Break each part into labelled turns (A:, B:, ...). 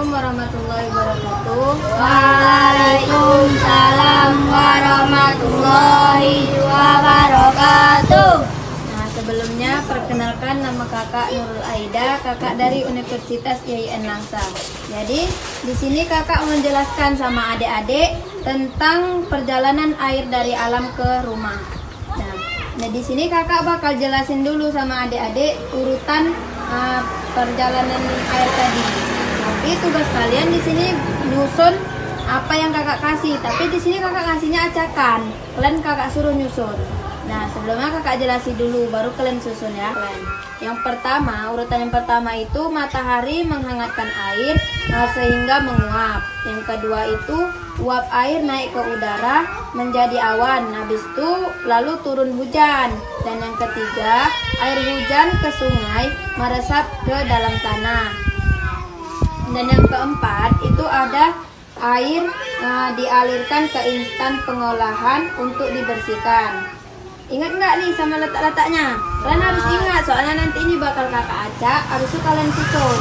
A: Assalamualaikum warahmatullahi wabarakatuh.
B: Waalaikumsalam warahmatullahi wabarakatuh.
A: Nah, sebelumnya perkenalkan nama kakak Nurul Aida, kakak dari Universitas IAIN Langsa. Jadi di sini kakak menjelaskan sama adik-adik tentang perjalanan air dari alam ke rumah. Nah di sini kakak bakal jelasin dulu sama adik-adik urutan perjalanan air tadi. Tapi tugas kalian di sini nyusun apa yang kakak kasih. Tapi di sini kakak kasihnya acakan. Kalian kakak suruh nyusun. Nah sebelumnya kakak jelasin dulu, baru kalian susun ya. Yang pertama, urutan yang pertama itu matahari menghangatkan air sehingga menguap. Yang kedua itu uap air naik ke udara menjadi awan. Habis itu lalu turun hujan. Dan yang ketiga, air hujan ke sungai meresap ke dalam tanah. Dan yang keempat itu ada air dialirkan ke instan pengolahan untuk dibersihkan. Ingat nggak nih sama letak-letaknya? Kalian harus ingat soalnya nanti ini bakal kakak acak, harus kalian susun.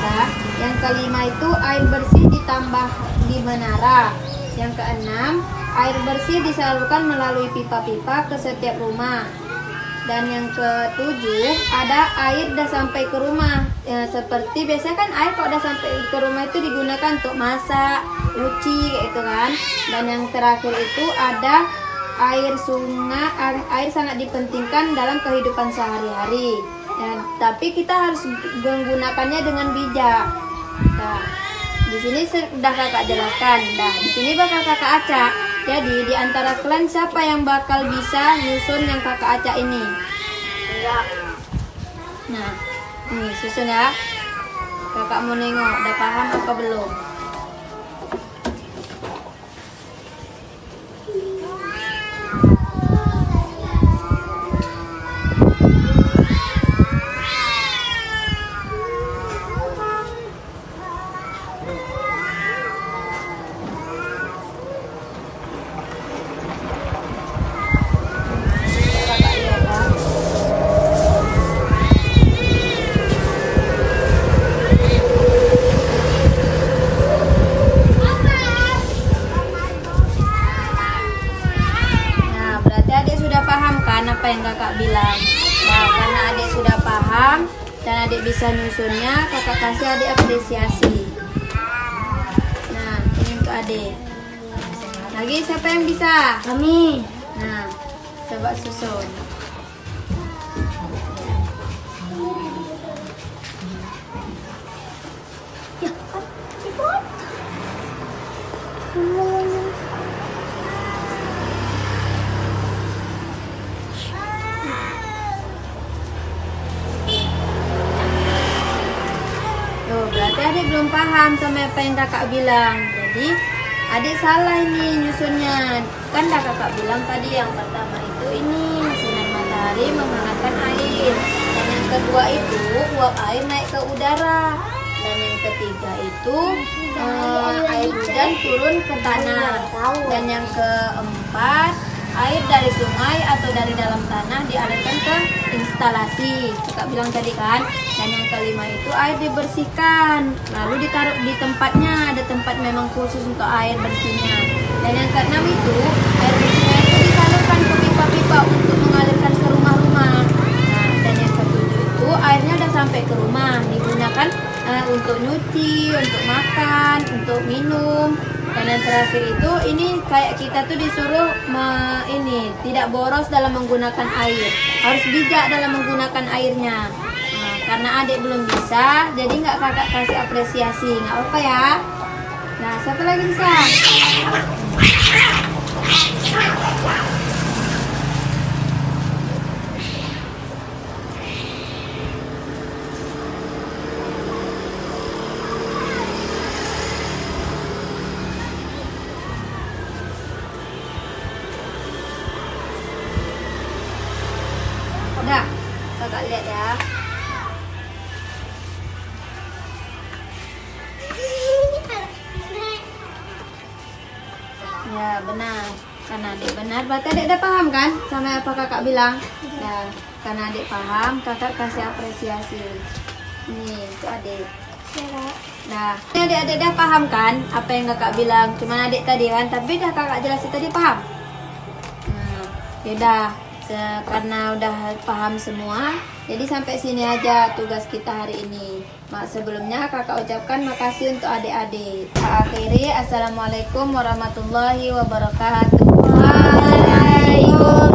A: Nah, yang kelima itu air bersih ditambah di menara. Yang keenam, air bersih disalurkan melalui pipa-pipa ke setiap rumah. Dan yang ketujuh, ada air udah sampai ke rumah. Ya, seperti biasanya kan air kalau udah sampai ke rumah itu digunakan untuk masak, nyuci kayak gitu kan. Dan yang terakhir itu ada air sungai. Air sangat dipentingkan dalam kehidupan sehari-hari. Ya, tapi kita harus menggunakannya dengan bijak. Nah, di sini sudah kakak jelaskan. Nah, di sini bakal kakak acak. Jadi di antara kalian siapa yang bakal bisa nyusun yang kakak acak ini?
B: Ya.
A: Nah, nih susun ya. Kakak mau nengok, udah paham apa belum? Apa yang kakak bilang. Nah, karena adik sudah paham dan adik bisa nyusunnya, kakak kasih adik apresiasi. Nah, ini untuk adik. Lagi siapa yang bisa?
B: Kami.
A: Nah, coba susun. Berarti adik belum paham sama apa yang kakak bilang. Jadi adik salah ini nyusunnya. Kan kakak bilang tadi yang pertama itu ini sinar matahari menghangatkan air. Dan yang kedua itu uap air naik ke udara. Dan yang ketiga itu air hujan turun ke tanah. Dan yang keempat air dari sungai atau dari dalam tanah dialirkan ke instalasi. Kakak bilang tadi kan. Dan yang kelima itu air dibersihkan, lalu ditaruh di tempatnya, ada tempat memang khusus untuk air bersihnya. Dan yang keenam itu air bersihnya itu disalurkan ke pipa-pipa untuk mengalirkan ke rumah-rumah. Nah, dan yang ketujuh itu airnya udah sampai ke rumah, digunakan untuk nyuci, untuk makan, untuk minum. Dan yang terakhir itu ini kayak kita tuh disuruh tidak boros dalam menggunakan air, harus bijak dalam menggunakan airnya. Karena adik belum bisa, jadi nggak kakak kasih apresiasi, nggak apa ya. Nah, siapa lagi bisa? Udah, kakak lihat ya. Ya benar, karena adik benar, berarti adik udah paham kan sama apa kakak bilang. Ya, karena adik paham, kakak kasih apresiasi. Nih, itu adik. Nah, ini adik-adik dah paham kan apa yang kakak bilang? Cuman adik tadi kan, tapi dah kakak jelasin tadi paham? Yaudah, karena udah paham semua, jadi sampai sini aja tugas kita hari ini. Sebelumnya kakak ucapkan makasih untuk adik-adik. Akhiri, assalamualaikum warahmatullahi wabarakatuh.
B: Waalaikumsalam.